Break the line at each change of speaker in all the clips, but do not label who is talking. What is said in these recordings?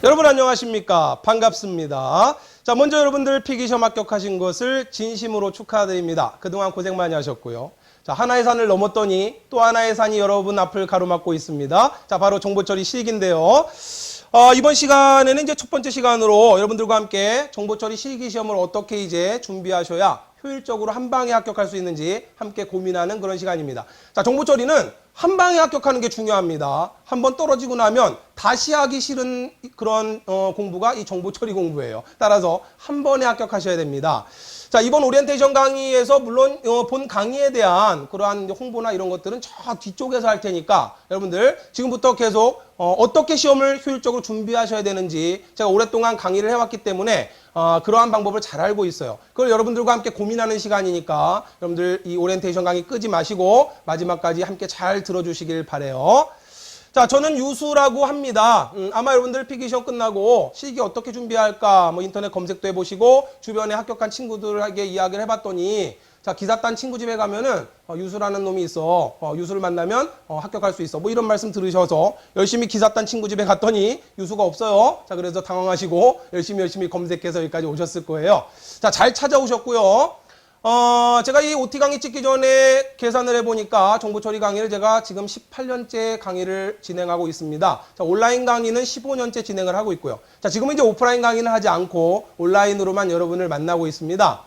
여러분 안녕하십니까? 반갑습니다. 자, 먼저 여러분들 필기시험 합격하신 것을 진심으로 축하드립니다. 그동안 고생 많이 하셨고요. 자, 하나의 산을 넘었더니 또 하나의 산이 여러분 앞을 가로막고 있습니다. 자, 바로 정보처리 실기인데요. 이번 시간에는 이제 첫 번째 시간으로 여러분들과 함께 정보처리 실기시험을 어떻게 이제 준비하셔야 효율적으로 한 방에 합격할 수 있는지 함께 고민하는 그런 시간입니다. 자, 정보처리는 한 방에 합격하는 게 중요합니다. 한번 떨어지고 나면 다시 하기 싫은 그런 공부가 이 정보처리 공부예요. 따라서 한 번에 합격하셔야 됩니다. 자, 이번 오리엔테이션 강의에서 물론 본 강의에 대한 그러한 홍보나 이런 것들은 저 뒤쪽에서 할 테니까 여러분들 지금부터 계속 어떻게 시험을 효율적으로 준비하셔야 되는지 제가 오랫동안 강의를 해왔기 때문에 그러한 방법을 잘 알고 있어요. 그걸 여러분들과 함께 고민하는 시간이니까 여러분들 이 오리엔테이션 강의 끄지 마시고 마지막까지 함께 잘 들어주시길 바라요. 자, 저는 유수라고 합니다. 아마 여러분들 필기시험 끝나고 실기 어떻게 준비할까 뭐 인터넷 검색도 해보시고 주변에 합격한 친구들에게 이야기를 해봤더니 자, 기사단 친구 집에 가면은 유수라는 놈이 있어. 유수를 만나면 합격할 수 있어. 뭐 이런 말씀 들으셔서 열심히 기사단 친구 집에 갔더니 유수가 없어요. 자, 그래서 당황하시고 열심히 검색해서 여기까지 오셨을 거예요. 자, 잘 찾아오셨고요. 제가 이 OT 강의 찍기 전에 계산을 해보니까 정보처리 강의를 제가 지금 18년째 강의를 진행하고 있습니다. 자, 온라인 강의는 15년째 진행을 하고 있고요. 자, 지금은 이제 오프라인 강의는 하지 않고 온라인으로만 여러분을 만나고 있습니다.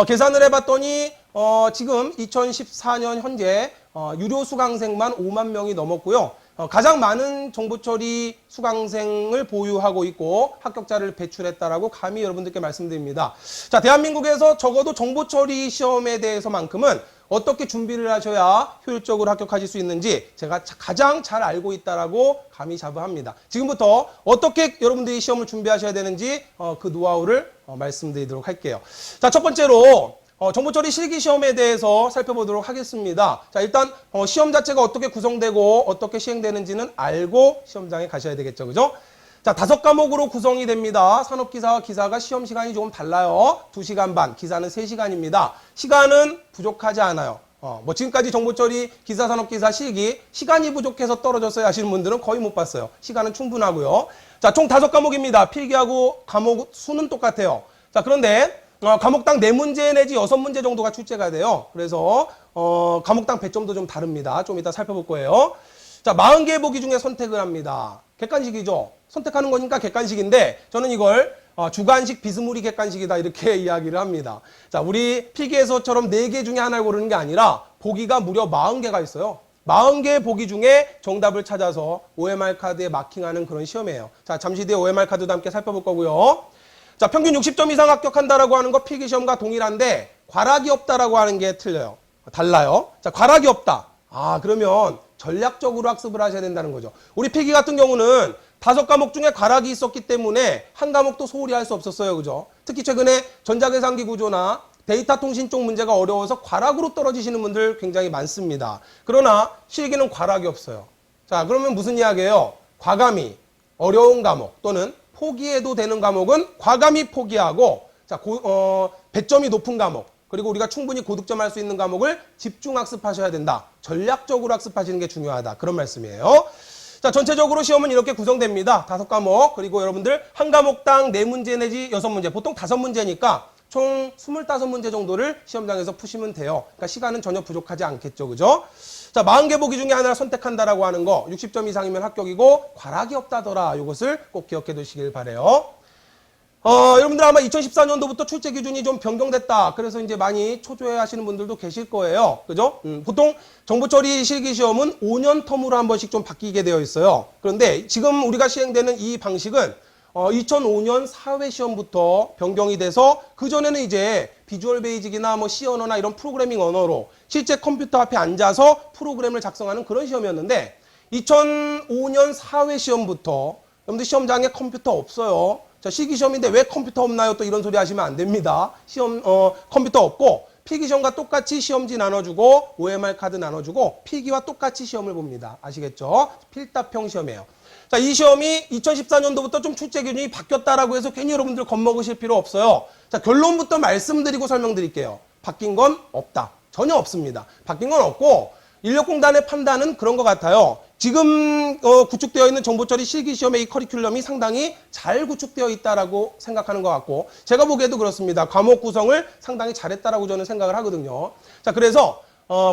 계산을 해봤더니 지금 2014년 현재 유료 수강생만 5만 명이 넘었고요. 가장 많은 정보처리 수강생을 보유하고 있고 합격자를 배출했다라고 감히 여러분들께 말씀드립니다. 자, 대한민국에서 적어도 정보처리 시험에 대해서만큼은 어떻게 준비를 하셔야 효율적으로 합격하실 수 있는지 제가 가장 잘 알고 있다라고 감히 자부합니다. 지금부터 어떻게 여러분들이 시험을 준비하셔야 되는지 그 노하우를 말씀드리도록 할게요. 자, 첫 번째로 정보처리 실기시험에 대해서 살펴보도록 하겠습니다. 자, 일단 시험 자체가 어떻게 구성되고 어떻게 시행되는지는 알고 시험장에 가셔야 되겠죠. 그죠? 자, 5과목으로 구성이 됩니다. 산업기사와 기사가 시험 시간이 조금 달라요. 2시간 반, 기사는 3시간입니다. 시간은 부족하지 않아요. 뭐 지금까지 정보처리 기사, 산업기사, 실기 시간이 부족해서 떨어졌어요 하시는 분들은 거의 못 봤어요. 시간은 충분하고요. 자, 총 5과목입니다. 필기하고 과목 수는 똑같아요. 자, 그런데 과목당 4문제 내지 6문제 정도가 출제가 돼요. 그래서 과목당 배점도 좀 다릅니다. 좀 이따 살펴볼 거예요. 자, 40개의 보기 중에 선택을 합니다. 객관식이죠. 선택하는 거니까 객관식인데 저는 이걸 주관식 비스무리 객관식이다 이렇게 이야기를 합니다. 자, 우리 필기에서처럼 4개 중에 하나를 고르는 게 아니라 보기가 무려 40개가 있어요. 40개의 보기 중에 정답을 찾아서 OMR 카드에 마킹하는 그런 시험이에요. 자, 잠시 뒤에 OMR 카드도 함께 살펴볼 거고요. 자, 평균 60점 이상 합격한다라고 하는 거 필기시험과 동일한데 과락이 없다라고 하는 게 틀려요. 달라요. 자, 과락이 없다. 그러면 전략적으로 학습을 하셔야 된다는 거죠. 우리 필기 같은 경우는 5과목 중에 과락이 있었기 때문에 한 과목도 소홀히 할 수 없었어요. 그죠? 특히 최근에 전자계산기 구조나 데이터 통신 쪽 문제가 어려워서 과락으로 떨어지시는 분들 굉장히 많습니다. 그러나 실기는 과락이 없어요. 자, 그러면 무슨 이야기예요? 과감히 어려운 과목 또는 포기해도 되는 과목은 과감히 포기하고 자, 배점이 높은 과목 그리고 우리가 충분히 고득점할 수 있는 과목을 집중 학습하셔야 된다. 전략적으로 학습하시는 게 중요하다. 그런 말씀이에요. 자, 전체적으로 시험은 이렇게 구성됩니다. 5과목 그리고 여러분들 한 과목당 4문제 내지 6문제 보통 5문제니까 총 25문제 정도를 시험장에서 푸시면 돼요. 그러니까 시간은 전혀 부족하지 않겠죠. 그죠? 자, 40개 보기 중에 하나를 선택한다라고 하는 거 60점 이상이면 합격이고 과락이 없다더라. 이것을 꼭 기억해 두시길 바라요. 여러분들 아마 2014년도부터 출제 기준이 좀 변경됐다. 그래서 이제 많이 초조해 하시는 분들도 계실 거예요. 그죠? 보통 정보처리 실기시험은 5년 텀으로 한 번씩 좀 바뀌게 되어 있어요. 그런데 지금 우리가 시행되는 이 방식은 2005년 사회시험부터 변경이 돼서 그전에는 이제 비주얼 베이직이나 뭐 C 언어나 이런 프로그래밍 언어로 실제 컴퓨터 앞에 앉아서 프로그램을 작성하는 그런 시험이었는데 2005년 사회시험부터 여러분들 시험장에 컴퓨터 없어요. 자, 실기시험인데 왜 컴퓨터 없나요? 또 이런 소리 하시면 안 됩니다. 컴퓨터 없고 필기시험과 똑같이 시험지 나눠주고 OMR 카드 나눠주고 필기와 똑같이 시험을 봅니다. 아시겠죠? 필답형 시험이에요. 자, 이 시험이 2014년도부터 좀 출제 기준이 바뀌었다라고 해서 괜히 여러분들 겁먹으실 필요 없어요. 자, 결론부터 말씀드리고 설명드릴게요. 바뀐 건 없다. 전혀 없습니다. 바뀐 건 없고 인력공단의 판단은 그런 것 같아요. 지금 구축되어 있는 정보처리 실기시험의 이 커리큘럼이 상당히 잘 구축되어 있다라고 생각하는 것 같고 제가 보기에도 그렇습니다. 과목 구성을 상당히 잘했다라고 저는 생각을 하거든요. 자, 그래서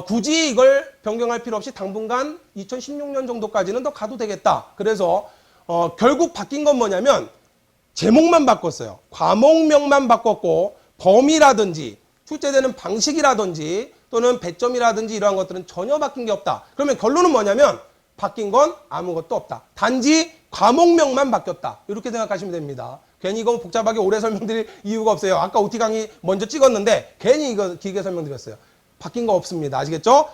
굳이 이걸 변경할 필요 없이 당분간 2016년 정도까지는 더 가도 되겠다. 그래서 결국 바뀐 건 뭐냐면 제목만 바꿨어요. 과목명만 바꿨고 범위라든지 출제되는 방식이라든지 또는 배점이라든지 이러한 것들은 전혀 바뀐 게 없다. 그러면 결론은 뭐냐면 바뀐 건 아무것도 없다. 단지 과목명만 바뀌었다. 이렇게 생각하시면 됩니다. 괜히 이거 복잡하게 오래 설명드릴 이유가 없어요. 아까 OT 강의 먼저 찍었는데 괜히 이거 길게 설명드렸어요. 바뀐 거 없습니다. 아시겠죠?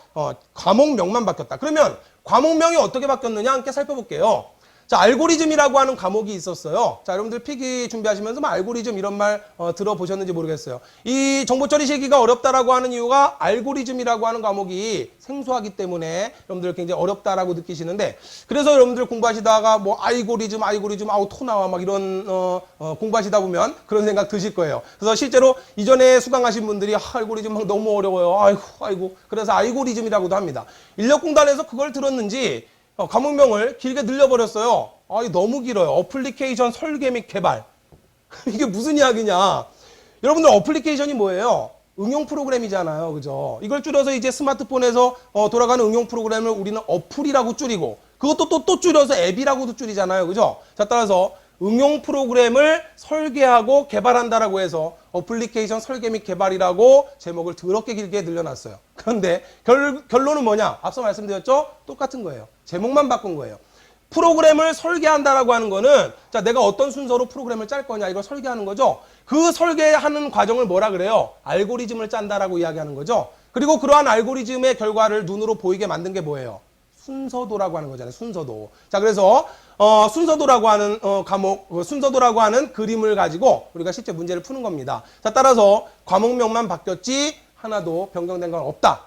과목명만 바뀌었다. 그러면 과목명이 어떻게 바뀌었느냐 함께 살펴볼게요. 자, 알고리즘이라고 하는 과목이 있었어요. 자, 여러분들 필기 준비하시면서 뭐 알고리즘 이런 말 들어보셨는지 모르겠어요. 이 정보처리 실기가 어렵다라고 하는 이유가 알고리즘이라고 하는 과목이 생소하기 때문에 여러분들 굉장히 어렵다라고 느끼시는데 그래서 여러분들 공부하시다가 뭐 알고리즘 아우 토 나와 막 이런 공부하시다 보면 그런 생각 드실 거예요. 그래서 실제로 이전에 수강하신 분들이 알고리즘 막 너무 어려워요. 아이고 그래서 알고리즘이라고도 합니다. 인력공단에서 그걸 들었는지 과목명을 길게 늘려버렸어요. 너무 길어요. 어플리케이션 설계 및 개발. 이게 무슨 이야기냐. 여러분들 어플리케이션이 뭐예요? 응용 프로그램이잖아요. 그죠? 이걸 줄여서 이제 스마트폰에서 돌아가는 응용 프로그램을 우리는 어플이라고 줄이고 그것도 또 줄여서 앱이라고도 줄이잖아요. 그죠? 자, 따라서 응용 프로그램을 설계하고 개발한다라고 해서 어플리케이션 설계 및 개발이라고 제목을 더럽게 길게 늘려놨어요. 그런데 결론은 뭐냐? 앞서 말씀드렸죠? 똑같은 거예요. 제목만 바꾼 거예요. 프로그램을 설계한다라고 하는 거는 자, 내가 어떤 순서로 프로그램을 짤 거냐 이걸 설계하는 거죠. 그 설계하는 과정을 뭐라 그래요? 알고리즘을 짠다라고 이야기하는 거죠. 그리고 그러한 알고리즘의 결과를 눈으로 보이게 만든 게 뭐예요? 순서도라고 하는 거잖아요. 순서도. 자, 그래서 순서도라고 하는 과목, 순서도라고 하는 그림을 가지고 우리가 실제 문제를 푸는 겁니다. 자, 따라서 과목명만 바뀌었지 하나도 변경된 건 없다.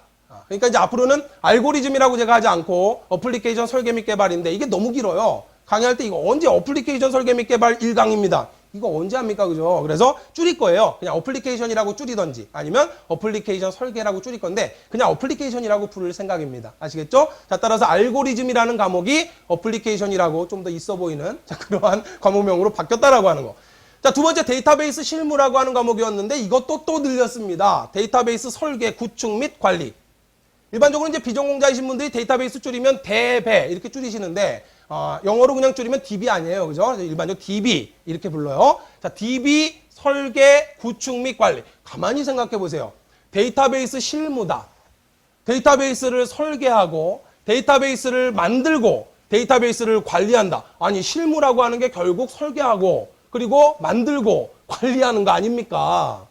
그러니까 이제 앞으로는 알고리즘이라고 제가 하지 않고 어플리케이션 설계 및 개발인데 이게 너무 길어요. 강의할 때 이거 언제 어플리케이션 설계 및 개발 1강입니다. 이거 언제 합니까? 그죠? 그래서 줄일 거예요. 그냥 어플리케이션이라고 줄이던지 아니면 어플리케이션 설계라고 줄일 건데 그냥 어플리케이션이라고 부를 생각입니다. 아시겠죠? 자, 따라서 알고리즘이라는 과목이 어플리케이션이라고 좀 더 있어 보이는 자, 그러한 과목명으로 바뀌었다라고 하는 거. 자, 두 번째 데이터베이스 실무라고 하는 과목이었는데 이것도 또 늘렸습니다. 데이터베이스 설계, 구축 및 관리. 일반적으로 이제 비전공자이신 분들이 데이터베이스 줄이면 DB 이렇게 줄이시는데 영어로 그냥 줄이면 DB 아니에요. 그죠? 일반적으로 DB 이렇게 불러요. 자, DB 설계, 구축 및 관리. 가만히 생각해 보세요. 데이터베이스 실무다. 데이터베이스를 설계하고 데이터베이스를 만들고 데이터베이스를 관리한다. 아니, 실무라고 하는 게 결국 설계하고 그리고 만들고 관리하는 거 아닙니까?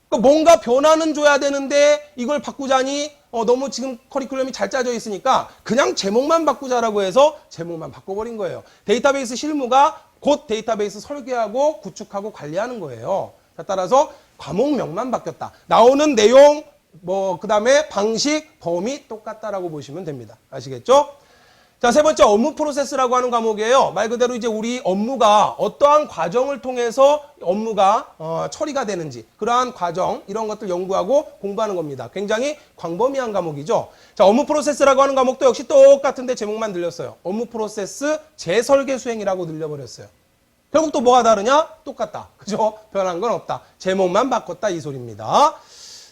뭔가 변화는 줘야 되는데 이걸 바꾸자니 너무 지금 커리큘럼이 잘 짜져 있으니까 그냥 제목만 바꾸자라고 해서 제목만 바꿔버린 거예요. 데이터베이스 실무가 곧 데이터베이스 설계하고 구축하고 관리하는 거예요. 따라서 과목명만 바뀌었다. 나오는 내용, 그 다음에 방식, 범위 똑같다라고 보시면 됩니다. 아시겠죠? 자, 세 번째 업무 프로세스라고 하는 과목이에요. 말 그대로 이제 우리 업무가 어떠한 과정을 통해서 업무가 처리가 되는지 그러한 과정 이런 것들 연구하고 공부하는 겁니다. 굉장히 광범위한 과목이죠. 자, 업무 프로세스라고 하는 과목도 역시 똑같은데 제목만 늘렸어요. 업무 프로세스 재설계 수행이라고 늘려버렸어요. 결국 또 뭐가 다르냐? 똑같다. 그죠? 변한 건 없다. 제목만 바꿨다 이 소리입니다.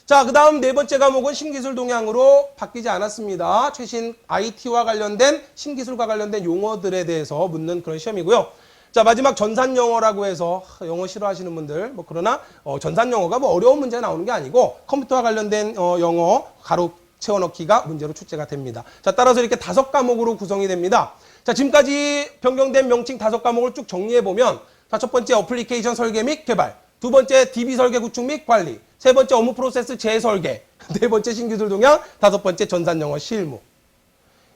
자, 그 다음 네 번째 과목은 신기술 동향으로 바뀌지 않았습니다. 최신 IT와 관련된 신기술과 관련된 용어들에 대해서 묻는 그런 시험이고요. 자, 마지막 전산영어라고 해서 영어 싫어하시는 분들 그러나 전산영어가 어려운 문제 나오는 게 아니고 컴퓨터와 관련된 영어 가로 채워넣기가 문제로 출제가 됩니다. 자, 따라서 이렇게 5과목으로 구성이 됩니다. 자, 지금까지 변경된 명칭 5과목을 쭉 정리해보면 자, 첫 번째 어플리케이션 설계 및 개발, 두 번째 DB 설계 구축 및 관리, 세 번째 업무 프로세스 재설계, 네 번째 신기술 동향, 다섯 번째 전산영어 실무.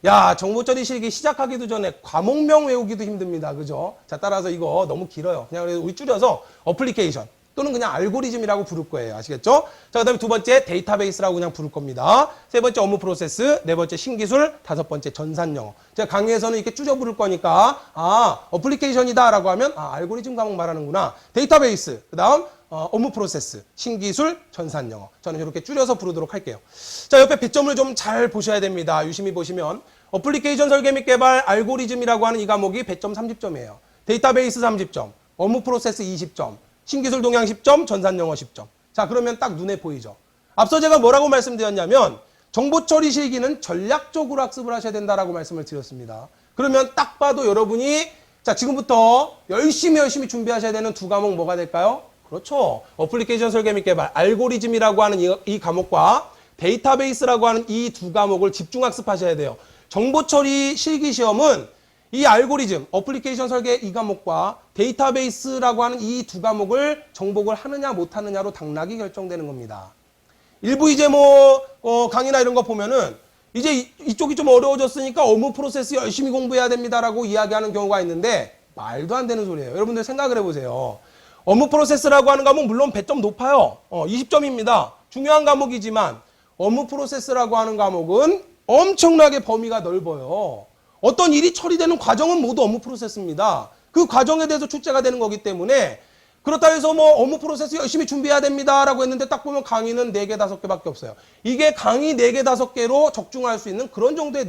야, 정보처리 실기 시작하기도 전에 과목명 외우기도 힘듭니다. 그죠? 자, 따라서 이거 너무 길어요. 그냥 우리 줄여서 어플리케이션 또는 그냥 알고리즘이라고 부를 거예요. 아시겠죠? 자, 그 다음에 두 번째 데이터베이스라고 그냥 부를 겁니다. 세 번째 업무 프로세스, 네 번째 신기술, 다섯 번째 전산영어. 제가 강의에서는 이렇게 줄여 부를 거니까 어플리케이션이다 라고 하면 알고리즘 과목 말하는구나. 데이터베이스, 그 다음 업무 프로세스, 신기술, 전산영어. 저는 이렇게 줄여서 부르도록 할게요. 자, 옆에 배점을 좀 잘 보셔야 됩니다. 유심히 보시면 어플리케이션 설계 및 개발 알고리즘이라고 하는 이 과목이 배점 30점이에요. 데이터베이스 30점, 업무 프로세스 20점, 신기술 동향 10점, 전산영어 10점. 자, 그러면 딱 눈에 보이죠. 앞서 제가 뭐라고 말씀드렸냐면 정보 처리 실기는 전략적으로 학습을 하셔야 된다라고 말씀을 드렸습니다. 그러면 딱 봐도 여러분이 자, 지금부터 열심히 준비하셔야 되는 두 과목 뭐가 될까요? 그렇죠. 어플리케이션 설계 및 개발, 알고리즘이라고 하는 이 과목과 데이터베이스라고 하는 이 두 과목을 집중 학습하셔야 돼요. 정보 처리 실기 시험은 이 알고리즘, 어플리케이션 설계 이 과목과 데이터베이스라고 하는 이 두 과목을 정복을 하느냐 못하느냐로 당락이 결정되는 겁니다. 일부 이제 강의나 이런 거 보면은 이제 이쪽이 좀 어려워졌으니까 업무 프로세스 열심히 공부해야 됩니다라고 이야기하는 경우가 있는데 말도 안 되는 소리예요. 여러분들 생각을 해보세요. 업무 프로세스라고 하는 과목 물론 배점 높아요. 20점입니다. 중요한 과목이지만 업무 프로세스라고 하는 과목은 엄청나게 범위가 넓어요. 어떤 일이 처리되는 과정은 모두 업무 프로세스입니다. 그 과정에 대해서 출제가 되는 거기 때문에 그렇다 해서 업무 프로세스 열심히 준비해야 됩니다라고 했는데 딱 보면 강의는 4개, 5개밖에 없어요. 이게 강의 4개, 5개로 적중할 수 있는 그런 정도의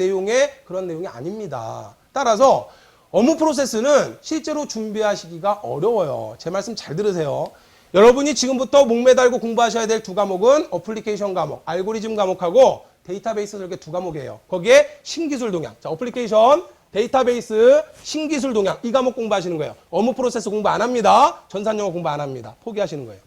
그런 내용이 아닙니다. 따라서 업무 프로세스는 실제로 준비하시기가 어려워요. 제 말씀 잘 들으세요. 여러분이 지금부터 목매달고 공부하셔야 될 두 과목은 어플리케이션 과목, 알고리즘 과목하고 데이터베이스 설계 두 과목이에요. 거기에 신기술 동향. 자, 어플리케이션, 데이터베이스, 신기술 동향 이 과목 공부하시는 거예요. 업무 프로세스 공부 안 합니다. 전산영어 공부 안 합니다. 포기하시는 거예요.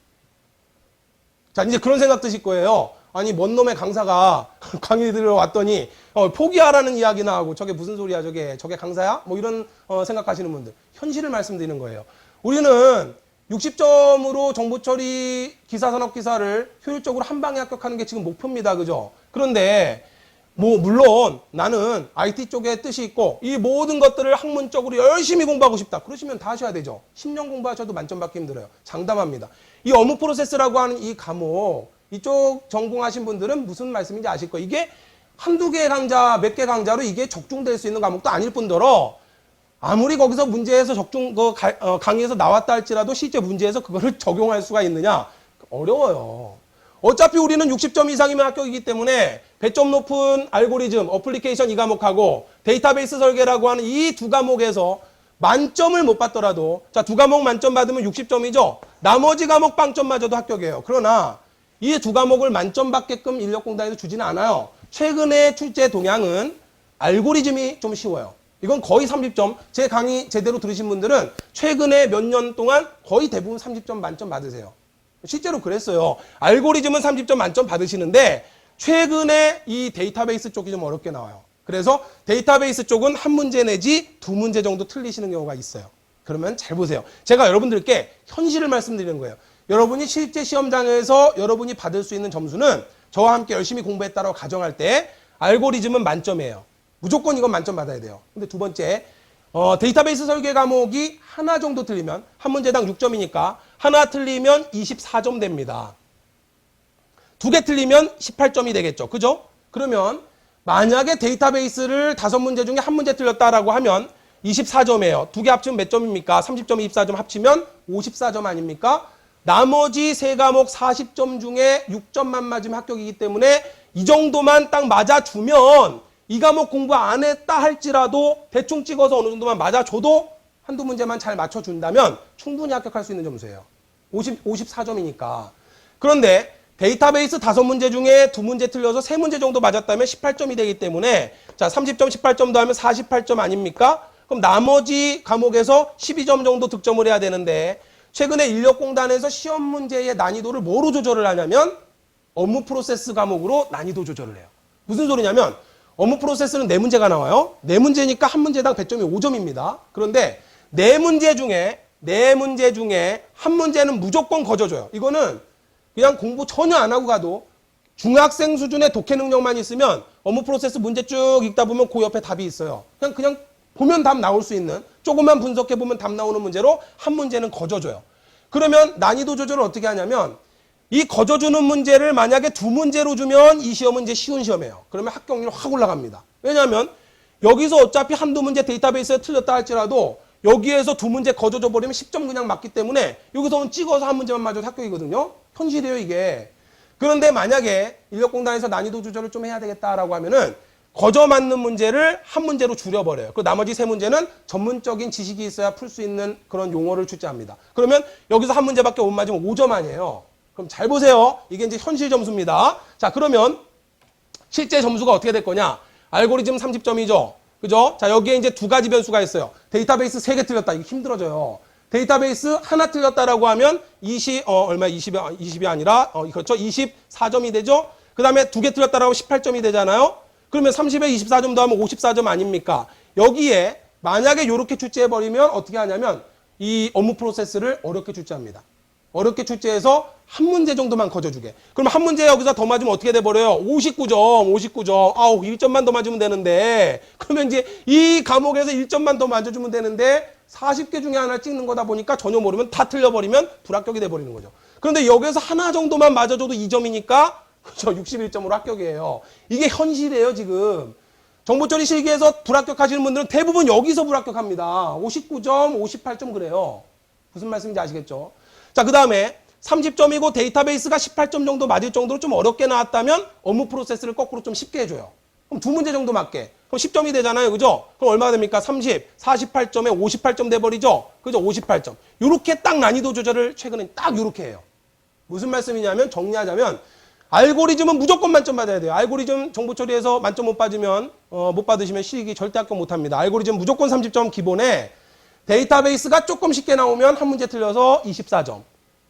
자, 이제 그런 생각 드실 거예요. 아니, 뭔 놈의 강사가 강의 들으러 왔더니 포기하라는 이야기나 하고 저게 무슨 소리야, 저게 강사야? 이런 생각하시는 분들. 현실을 말씀드리는 거예요. 우리는 60점으로 정보처리 기사산업기사를 효율적으로 한 방에 합격하는 게 지금 목표입니다. 그죠? 그런데 물론 나는 IT 쪽에 뜻이 있고 이 모든 것들을 학문적으로 열심히 공부하고 싶다. 그러시면 다 하셔야 되죠. 10년 공부하셔도 만점 받기 힘들어요. 장담합니다. 이 업무 프로세스라고 하는 이 과목, 이쪽 전공하신 분들은 무슨 말씀인지 아실 거예요. 이게 한두 개 강좌, 몇 개 강좌로 이게 적중될 수 있는 과목도 아닐 뿐더러 아무리 거기서 문제에서 강의에서 나왔다 할지라도 실제 문제에서 그거를 적용할 수가 있느냐? 어려워요. 어차피 우리는 60점 이상이면 합격이기 때문에 배점 높은 알고리즘, 어플리케이션 이 과목하고 데이터베이스 설계라고 하는 이 두 과목에서 만점을 못 받더라도 자, 두 과목 만점 받으면 60점이죠. 나머지 과목 빵점 맞아도 합격이에요. 그러나 이 두 과목을 만점 받게끔 인력공단에서 주지는 않아요. 최근에 출제 동향은 알고리즘이 좀 쉬워요. 이건 거의 30점. 제 강의 제대로 들으신 분들은 최근에 몇 년 동안 거의 대부분 30점 만점 받으세요. 실제로 그랬어요. 알고리즘은 30점 만점 받으시는데 최근에 이 데이터베이스 쪽이 좀 어렵게 나와요. 그래서 데이터베이스 쪽은 한 문제 내지 두 문제 정도 틀리시는 경우가 있어요. 그러면 잘 보세요. 제가 여러분들께 현실을 말씀드리는 거예요. 여러분이 실제 시험장에서 여러분이 받을 수 있는 점수는 저와 함께 열심히 공부했다고 가정할 때 알고리즘은 만점이에요. 무조건 이건 만점 받아야 돼요. 근데 두 번째, 데이터베이스 설계 과목이 하나 정도 틀리면 한 문제당 6점이니까 하나 틀리면 24점 됩니다. 두 개 틀리면 18점이 되겠죠. 그죠? 그러면 만약에 데이터베이스를 5문제 중에 한 문제 틀렸다라고 하면 24점이에요. 두 개 합치면 몇 점입니까? 30점, 24점 합치면 54점 아닙니까? 나머지 세 과목 40점 중에 6점만 맞으면 합격이기 때문에 이 정도만 딱 맞아주면 이 과목 공부 안 했다 할지라도 대충 찍어서 어느 정도만 맞아줘도 한두 문제만 잘 맞춰준다면 충분히 합격할 수 있는 점수예요. 54점이니까. 그런데 데이터베이스 5문제 중에 2문제 틀려서 3문제 정도 맞았다면 18점이 되기 때문에 자, 30점, 18점 더하면 48점 아닙니까? 그럼 나머지 과목에서 12점 정도 득점을 해야 되는데 최근에 인력공단에서 시험 문제의 난이도를 뭐로 조절을 하냐면 업무 프로세스 과목으로 난이도 조절을 해요. 무슨 소리냐면 업무 프로세스는 4문제가 나와요. 4문제니까 한 문제당 배점이 5점입니다. 그런데 4문제 중에 한 문제는 무조건 거저줘요. 이거는 그냥 공부 전혀 안 하고 가도 중학생 수준의 독해 능력만 있으면 업무 프로세스 문제 쭉 읽다 보면 그 옆에 답이 있어요. 그냥 보면 답 나올 수 있는 조금만 분석해 보면 답 나오는 문제로 한 문제는 거저줘요. 그러면 난이도 조절을 어떻게 하냐면 이 거저주는 문제를 만약에 2문제로 주면 이 시험은 이제 쉬운 시험이에요. 그러면 합격률이 확 올라갑니다. 왜냐하면 여기서 어차피 한두 문제 데이터베이스에 틀렸다 할지라도 여기에서 두 문제 거저져 버리면 10점 그냥 맞기 때문에 여기서는 찍어서 한 문제만 맞아도 합격이거든요. 현실이에요, 이게. 그런데 만약에 인력공단에서 난이도 조절을 좀 해야 되겠다라고 하면은 거저 맞는 문제를 한 문제로 줄여버려요. 그리고 나머지 세 문제는 전문적인 지식이 있어야 풀 수 있는 그런 용어를 출제합니다. 그러면 여기서 한 문제밖에 못 맞으면 5점 아니에요. 그럼 잘 보세요. 이게 이제 현실 점수입니다. 자, 그러면 실제 점수가 어떻게 될 거냐? 알고리즘 30점이죠. 그죠? 자, 여기에 이제 두 가지 변수가 있어요. 데이터베이스 3개 틀렸다. 이게 힘들어져요. 데이터베이스 하나 틀렸다라고 하면 20이 아니라, 그렇죠. 24점이 되죠? 그 다음에 두 개 틀렸다라고 하면 18점이 되잖아요? 그러면 30에 24점 더하면 54점 아닙니까? 여기에 만약에 이렇게 출제해버리면 어떻게 하냐면 이 업무 프로세스를 어렵게 출제합니다. 어렵게 출제해서 한 문제 정도만 거저주게. 그럼 한 문제 여기서 더 맞으면 어떻게 돼버려요? 59점. 아우, 1점만 더 맞으면 되는데. 그러면 이제 이 과목에서 1점만 더 맞아주면 되는데 40개 중에 하나 찍는 거다 보니까 전혀 모르면 다 틀려버리면 불합격이 돼버리는 거죠. 그런데 여기서 하나 정도만 맞아줘도 2점이니까 그렇죠. 61점으로 합격이에요. 이게 현실이에요, 지금. 정보처리 실기에서 불합격하시는 분들은 대부분 여기서 불합격합니다. 59점, 58점 그래요. 무슨 말씀인지 아시겠죠? 자, 그 다음에 30점이고 데이터베이스가 18점 정도 맞을 정도로 좀 어렵게 나왔다면 업무 프로세스를 거꾸로 좀 쉽게 해줘요. 그럼 두 문제 정도 맞게. 그럼 10점이 되잖아요. 그죠? 그럼 얼마가 됩니까? 30, 48점에 58점 돼버리죠? 그죠? 58점. 요렇게 딱 난이도 조절을 최근에 딱 요렇게 해요. 무슨 말씀이냐면 정리하자면 알고리즘은 무조건 만점 받아야 돼요. 알고리즘 정보 처리에서 만점 못 받으면 못 받으시면 실기 절대 합격 못 합니다. 알고리즘 무조건 30점 기본에 데이터베이스가 조금 쉽게 나오면 한 문제 틀려서 24점.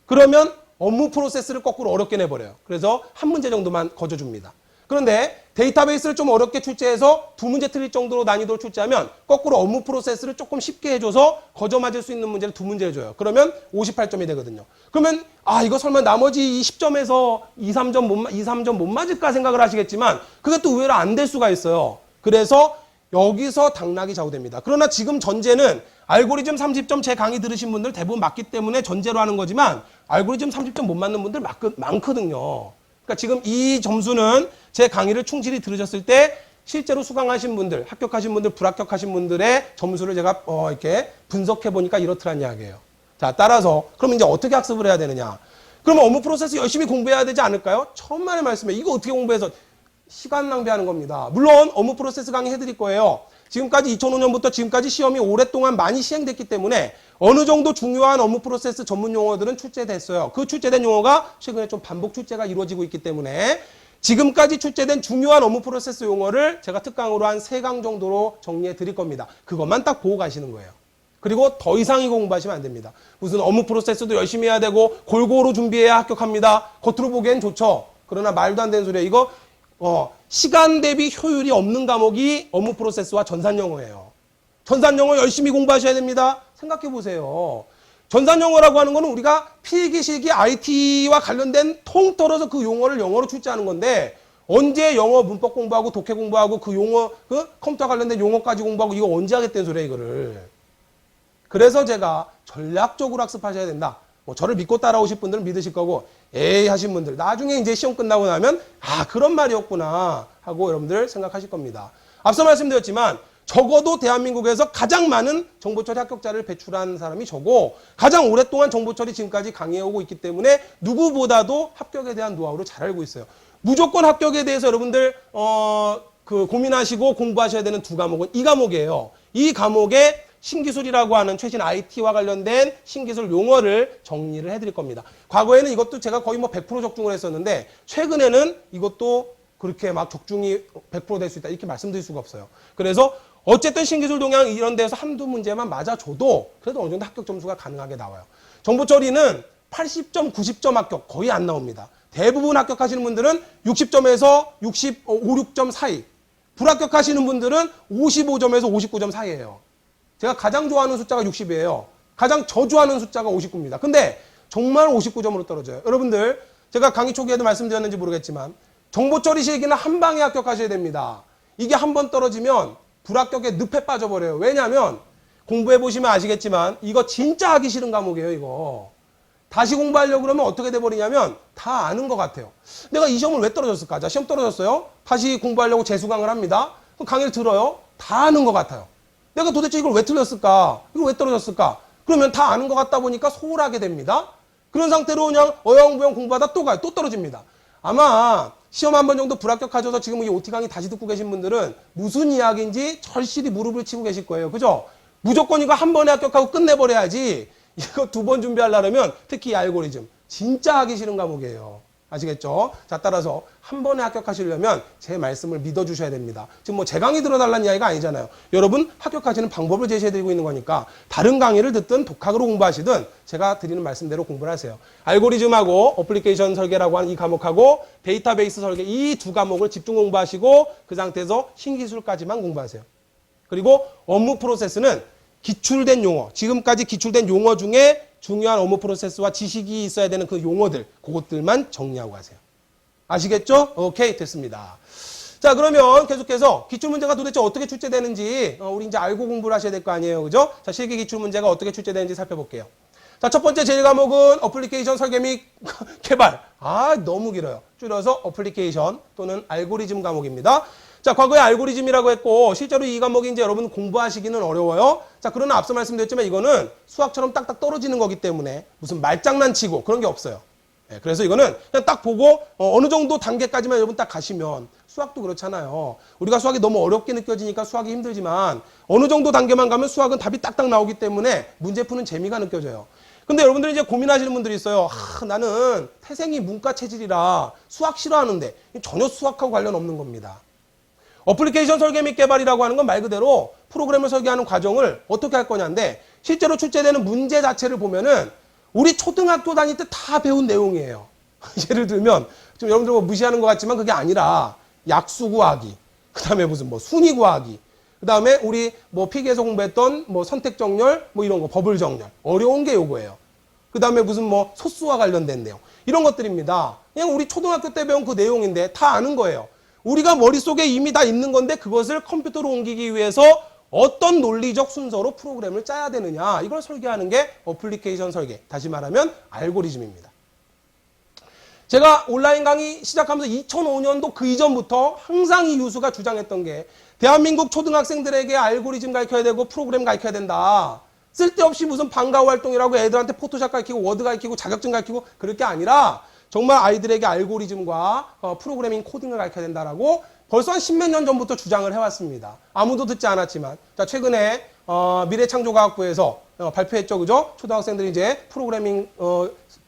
그러면 업무 프로세스를 거꾸로 어렵게 내버려요. 그래서 한 문제 정도만 거저줍니다. 그런데 데이터베이스를 좀 어렵게 출제해서 두 문제 틀릴 정도로 난이도를 출제하면 거꾸로 업무 프로세스를 조금 쉽게 해줘서 거저 맞을 수 있는 문제를 두 문제 해줘요. 그러면 58점이 되거든요. 그러면 이거 설마 나머지 10점에서 2, 3점 못 맞을까 생각을 하시겠지만 그게 또 의외로 안 될 수가 있어요. 그래서 여기서 당락이 좌우됩니다. 그러나 지금 전제는 알고리즘 30점 제 강의 들으신 분들 대부분 맞기 때문에 전제로 하는 거지만 알고리즘 30점 못 맞는 분들 많거든요. 그러니까 지금 이 점수는 제 강의를 충실히 들으셨을 때 실제로 수강하신 분들, 합격하신 분들, 불합격하신 분들의 점수를 제가 이렇게 분석해 보니까 이렇더란 이야기예요. 자, 따라서 그럼 이제 어떻게 학습을 해야 되느냐? 그러면 업무 프로세스 열심히 공부해야 되지 않을까요? 천만의 말씀에 이거 어떻게 공부해서 시간 낭비하는 겁니다. 물론 업무 프로세스 강의 해드릴 거예요. 지금까지 2005년부터 지금까지 시험이 오랫동안 많이 시행됐기 때문에 어느 정도 중요한 업무 프로세스 전문 용어들은 출제됐어요. 그 출제된 용어가 최근에 좀 반복 출제가 이루어지고 있기 때문에 지금까지 출제된 중요한 업무 프로세스 용어를 제가 특강으로 한 3강 정도로 정리해 드릴 겁니다. 그것만 딱 보고 가시는 거예요. 그리고 더 이상 이거 공부하시면 안 됩니다. 무슨 업무 프로세스도 열심히 해야 되고 골고루 준비해야 합격합니다. 겉으로 보기엔 좋죠. 그러나 말도 안 되는 소리예요. 이거 시간 대비 효율이 없는 과목이 업무 프로세스와 전산영어예요. 전산영어 열심히 공부하셔야 됩니다. 생각해 보세요. 전산영어라고 하는 거는 우리가 필기실기 IT와 관련된 통틀어서 그 용어를 영어로 출제하는 건데 언제 영어 문법 공부하고 독해 공부하고 그 용어, 그 컴퓨터 관련된 용어까지 공부하고 이거 언제 하겠다는 소리야 이거를. 그래서 제가 전략적으로 학습하셔야 된다. 저를 믿고 따라오실 분들은 믿으실 거고 에이 하신 분들 나중에 이제 시험 끝나고 나면 그런 말이었구나 하고 여러분들 생각하실 겁니다. 앞서 말씀드렸지만 적어도 대한민국에서 가장 많은 정보처리 합격자를 배출한 사람이 저고 가장 오랫동안 정보처리 지금까지 강의해오고 있기 때문에 누구보다도 합격에 대한 노하우를 잘 알고 있어요. 무조건 합격에 대해서 여러분들 고민하시고 공부하셔야 되는 두 과목은 이 과목이에요. 이 과목에 신기술이라고 하는 최신 IT와 관련된 신기술 용어를 정리를 해드릴 겁니다. 과거에는 이것도 제가 거의 100% 적중을 했었는데 최근에는 이것도 그렇게 막 적중이 100% 될 수 있다 이렇게 말씀드릴 수가 없어요. 그래서 어쨌든 신기술 동향 이런 데서 한두 문제만 맞아줘도 그래도 어느 정도 합격 점수가 가능하게 나와요. 정보처리는 80점, 90점 합격 거의 안 나옵니다. 대부분 합격하시는 분들은 60점에서 65, 6점 사이, 불합격하시는 분들은 55점에서 59점 사이예요. 제가 가장 좋아하는 숫자가 60이에요. 가장 저주하는 숫자가 59입니다. 근데 정말 59점으로 떨어져요. 여러분들 제가 강의 초기에도 말씀드렸는지 모르겠지만 정보처리 실기는 한 방에 합격하셔야 됩니다. 이게 한 번 떨어지면 불합격의 늪에 빠져버려요. 왜냐하면 공부해보시면 아시겠지만 이거 진짜 하기 싫은 과목이에요. 이거. 다시 공부하려고 그러면 어떻게 돼버리냐면 다 아는 것 같아요. 내가 이 시험을 왜 떨어졌을까? 자, 시험 떨어졌어요. 다시 공부하려고 재수강을 합니다. 그럼 강의를 들어요. 다 아는 것 같아요. 내가 도대체 이걸 왜 틀렸을까? 이걸 왜 떨어졌을까? 그러면 다 아는 것 같다 보니까 소홀하게 됩니다. 그런 상태로 그냥 어영부영 공부하다 또 가요. 또 떨어집니다. 아마 시험 한 번 정도 불합격하셔서 지금 이 OT 강의 다시 듣고 계신 분들은 무슨 이야기인지 절실히 무릎을 치고 계실 거예요. 그죠? 무조건 이거 한 번에 합격하고 끝내버려야지. 이거 두 번 준비하려면 특히 이 알고리즘 진짜 하기 싫은 과목이에요. 아시겠죠? 자, 따라서 한 번에 합격하시려면 제 말씀을 믿어주셔야 됩니다. 지금 뭐 제 강의 들어달라는 이야기가 아니잖아요. 여러분 합격하시는 방법을 제시해드리고 있는 거니까 다른 강의를 듣든 독학으로 공부하시든 제가 드리는 말씀대로 공부를 하세요. 알고리즘하고 어플리케이션 설계라고 하는 이 과목하고 데이터베이스 설계 이 두 과목을 집중 공부하시고 그 상태에서 신기술까지만 공부하세요. 그리고 업무 프로세스는 기출된 용어, 지금까지 기출된 용어 중에 중요한 업무 프로세스와 지식이 있어야 되는 그 용어들, 그것들만 정리하고 가세요. 아시겠죠? 오케이, 됐습니다. 자, 그러면 계속해서 기출문제가 도대체 어떻게 출제되는지 우리 이제 알고 공부를 하셔야 될 거 아니에요. 그죠? 자, 실기 기출문제가 어떻게 출제되는지 살펴볼게요. 자, 첫 번째 제1과목은 어플리케이션 설계 및 개발. 너무 길어요. 줄여서 어플리케이션 또는 알고리즘 과목입니다. 자, 과거에 알고리즘이라고 했고 실제로 이 과목이 이제 여러분 공부하시기는 어려워요. 자, 그러나 앞서 말씀드렸지만 이거는 수학처럼 딱딱 떨어지는 거기 때문에 무슨 말장난치고 그런 게 없어요. 네, 그래서 이거는 그냥 딱 보고 어느 정도 단계까지만 여러분 딱 가시면 수학도 그렇잖아요. 우리가 수학이 너무 어렵게 느껴지니까 수학이 힘들지만 어느 정도 단계만 가면 수학은 답이 딱딱 나오기 때문에 문제 푸는 재미가 느껴져요. 근데 여러분들이 이제 고민하시는 분들이 있어요. 나는 태생이 문과 체질이라 수학 싫어하는데 전혀 수학하고 관련 없는 겁니다. 어플리케이션 설계 및 개발이라고 하는 건 말 그대로 프로그램을 설계하는 과정을 어떻게 할 거냐인데 실제로 출제되는 문제 자체를 보면은 우리 초등학교 다닐 때 다 배운 내용이에요. 예를 들면 좀 여러분들 뭐 무시하는 것 같지만 그게 아니라 약수 구하기, 그 다음에 무슨 뭐 순위 구하기, 그 다음에 우리 뭐 필기에서 공부했던 뭐 선택 정렬, 뭐 이런 거 버블 정렬 어려운 게 요거예요. 그 다음에 무슨 뭐 소수와 관련된 내용 이런 것들입니다. 그냥 우리 초등학교 때 배운 그 내용인데 다 아는 거예요. 우리가 머릿속에 이미 다 있는 건데 그것을 컴퓨터로 옮기기 위해서 어떤 논리적 순서로 프로그램을 짜야 되느냐 이걸 설계하는 게 어플리케이션 설계, 다시 말하면 알고리즘입니다. 제가 온라인 강의 시작하면서 2005년도 그 이전부터 항상 이 유수가 주장했던 게 대한민국 초등학생들에게 알고리즘 가르쳐야 되고 프로그램 가르쳐야 된다. 쓸데없이 무슨 방과후 활동이라고 애들한테 포토샵 가르치고 워드 가르치고 자격증 가르치고 그럴 게 아니라 정말 아이들에게 알고리즘과 프로그래밍 코딩을 가르쳐야 된다라고 벌써 한 10몇 년 전부터 주장을 해왔습니다. 아무도 듣지 않았지만 자, 최근에 미래창조과학부에서 발표했죠. 그죠? 초등학생들이 이제 프로그래밍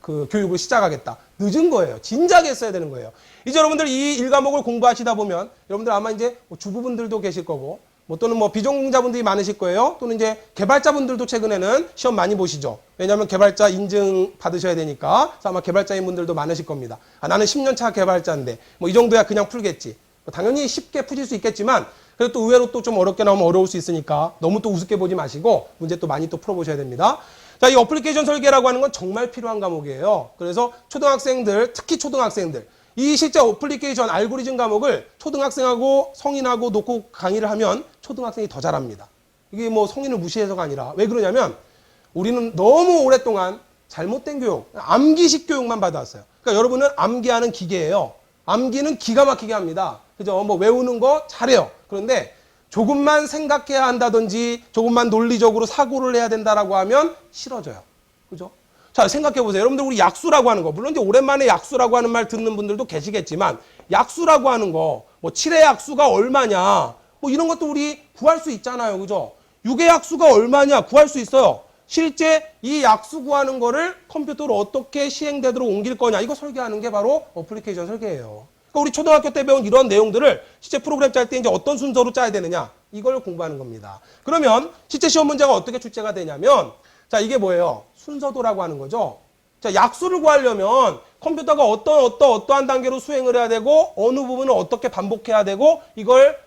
그 교육을 시작하겠다. 늦은 거예요. 진작에 했어야 되는 거예요. 이제 여러분들 이 1과목을 공부하시다 보면 여러분들 아마 이제 주부분들도 계실 거고 또는 뭐 비전공자분들이 많으실 거예요. 또는 이제 개발자분들도 최근에는 시험 많이 보시죠. 왜냐하면 개발자 인증 받으셔야 되니까. 그래서 아마 개발자인 분들도 많으실 겁니다. 나는 10년차 개발자인데 뭐 이 정도야 그냥 풀겠지. 당연히 쉽게 푸실 수 있겠지만 그래도 또 의외로 또 좀 어렵게 나오면 어려울 수 있으니까 너무 또 우습게 보지 마시고 문제 또 많이 또 풀어보셔야 됩니다. 자, 이 어플리케이션 설계라고 하는 건 정말 필요한 과목이에요. 그래서 초등학생들, 특히 초등학생들 이 실제 어플리케이션 알고리즘 과목을 초등학생하고 성인하고 놓고 강의를 하면 초등학생이 더 잘합니다. 이게 뭐 성인을 무시해서가 아니라 왜 그러냐면 우리는 너무 오랫동안 잘못된 교육, 암기식 교육만 받아왔어요. 그러니까 여러분은 암기하는 기계예요. 암기는 기가 막히게 합니다. 그죠? 뭐 외우는 거 잘해요. 그런데 조금만 생각해야 한다든지 조금만 논리적으로 사고를 해야 된다라고 하면 싫어져요. 그죠? 자, 생각해 보세요. 여러분들 우리 약수라고 하는 거, 물론 이제 오랜만에 약수라고 하는 말 듣는 분들도 계시겠지만 약수라고 하는 거, 뭐 7의 약수가 얼마냐, 뭐 이런 것도 우리 구할 수 있잖아요. 그죠? 6의 약수가 얼마냐 구할 수 있어요. 실제 이 약수 구하는 거를 컴퓨터로 어떻게 시행되도록 옮길 거냐 이거 설계하는 게 바로 어플리케이션 설계예요. 그러니까 우리 초등학교 때 배운 이런 내용들을 실제 프로그램 짤 때 이제 어떤 순서로 짜야 되느냐 이걸 공부하는 겁니다. 그러면 실제 시험 문제가 어떻게 출제가 되냐면 자, 이게 뭐예요? 순서도라고 하는 거죠. 자, 약수를 구하려면 컴퓨터가 어떠한 단계로 수행을 해야 되고 어느 부분을 어떻게 반복해야 되고 이걸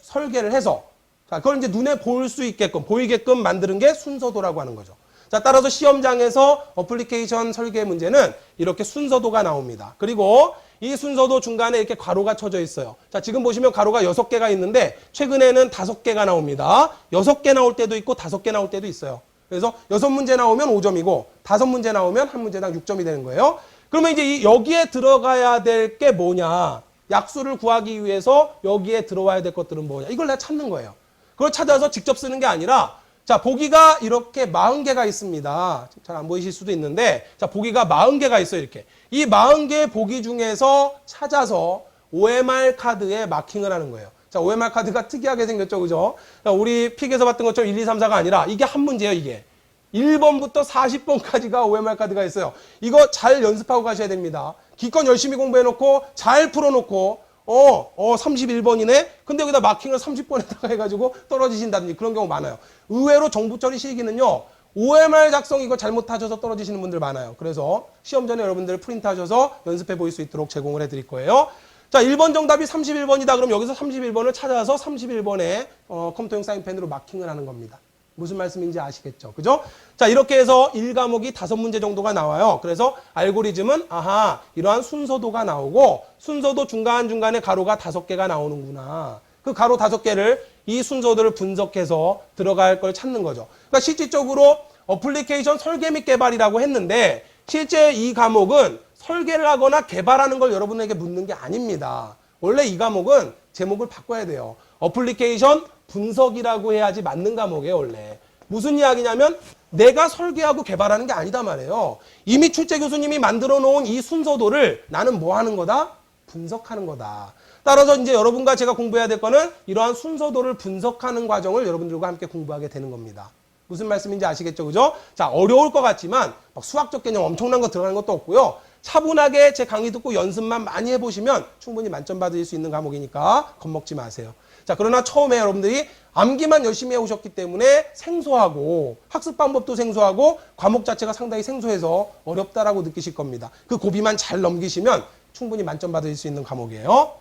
설계를 해서 자, 그걸 이제 눈에 보일 수 있게끔, 보이게끔 만드는 게 순서도라고 하는 거죠. 자, 따라서 시험장에서 어플리케이션 설계 문제는 이렇게 순서도가 나옵니다. 그리고 이 순서도 중간에 이렇게 괄호가 쳐져 있어요. 자, 지금 보시면 괄호가 6개가 있는데 최근에는 5개가 나옵니다. 6개 나올 때도 있고 5개 나올 때도 있어요. 그래서 6문제 나오면 5점이고 5문제 나오면 한 문제당 6점이 되는 거예요. 그러면 이제 여기에 들어가야 될 게 뭐냐? 약수를 구하기 위해서 여기에 들어와야 될 것들은 뭐냐? 이걸 내가 찾는 거예요. 그걸 찾아서 직접 쓰는 게 아니라 자, 보기가 이렇게 40개가 있습니다. 잘 안 보이실 수도 있는데 자, 보기가 40개가 있어요. 이렇게. 이 40개의 보기 중에서 찾아서 OMR 카드에 마킹을 하는 거예요. 자, OMR 카드가 특이하게 생겼죠. 그죠? 자, 우리 픽에서 봤던 것처럼 1, 2, 3, 4가 아니라 이게 한 문제예요. 이게. 1번부터 40번까지가 OMR 카드가 있어요. 이거 잘 연습하고 가셔야 됩니다. 기껏 열심히 공부해놓고 잘 풀어놓고 31번이네? 근데 여기다 마킹을 30번에다가 해가지고 떨어지신다든지 그런 경우 많아요. 의외로 정부 처리 실기는요. OMR 작성 이거 잘못하셔서 떨어지시는 분들 많아요. 그래서 시험 전에 여러분들 프린트하셔서 연습해 보일 수 있도록 제공을 해드릴 거예요. 자, 1번 정답이 31번이다. 그럼 여기서 31번을 찾아서 31번에 컴퓨터용 사인펜으로 마킹을 하는 겁니다. 무슨 말씀인지 아시겠죠? 그죠? 자, 이렇게 해서 1과목이 5문제 정도가 나와요. 그래서 알고리즘은 아하, 이러한 순서도가 나오고 순서도 중간중간에 가로가 5개가 나오는구나. 그 가로 5개를 이 순서들을 분석해서 들어갈 걸 찾는 거죠. 그러니까 실질적으로 어플리케이션 설계 및 개발이라고 했는데 실제 이 과목은 설계를 하거나 개발하는 걸 여러분에게 묻는 게 아닙니다. 원래 이 과목은 제목을 바꿔야 돼요. 어플리케이션 분석이라고 해야지 맞는 과목이에요, 원래. 무슨 이야기냐면 내가 설계하고 개발하는 게 아니다 말이에요. 이미 출제 교수님이 만들어 놓은 이 순서도를 나는 뭐 하는 거다? 분석하는 거다. 따라서 이제 여러분과 제가 공부해야 될 거는 이러한 순서도를 분석하는 과정을 여러분들과 함께 공부하게 되는 겁니다. 무슨 말씀인지 아시겠죠? 그죠? 자, 어려울 것 같지만 막 수학적 개념 엄청난 거 들어가는 것도 없고요. 차분하게 제 강의 듣고 연습만 많이 해보시면 충분히 만점 받을 수 있는 과목이니까 겁먹지 마세요. 자, 그러나 처음에 여러분들이 암기만 열심히 해오셨기 때문에 생소하고 학습 방법도 생소하고 과목 자체가 상당히 생소해서 어렵다라고 느끼실 겁니다. 그 고비만 잘 넘기시면 충분히 만점 받을 수 있는 과목이에요.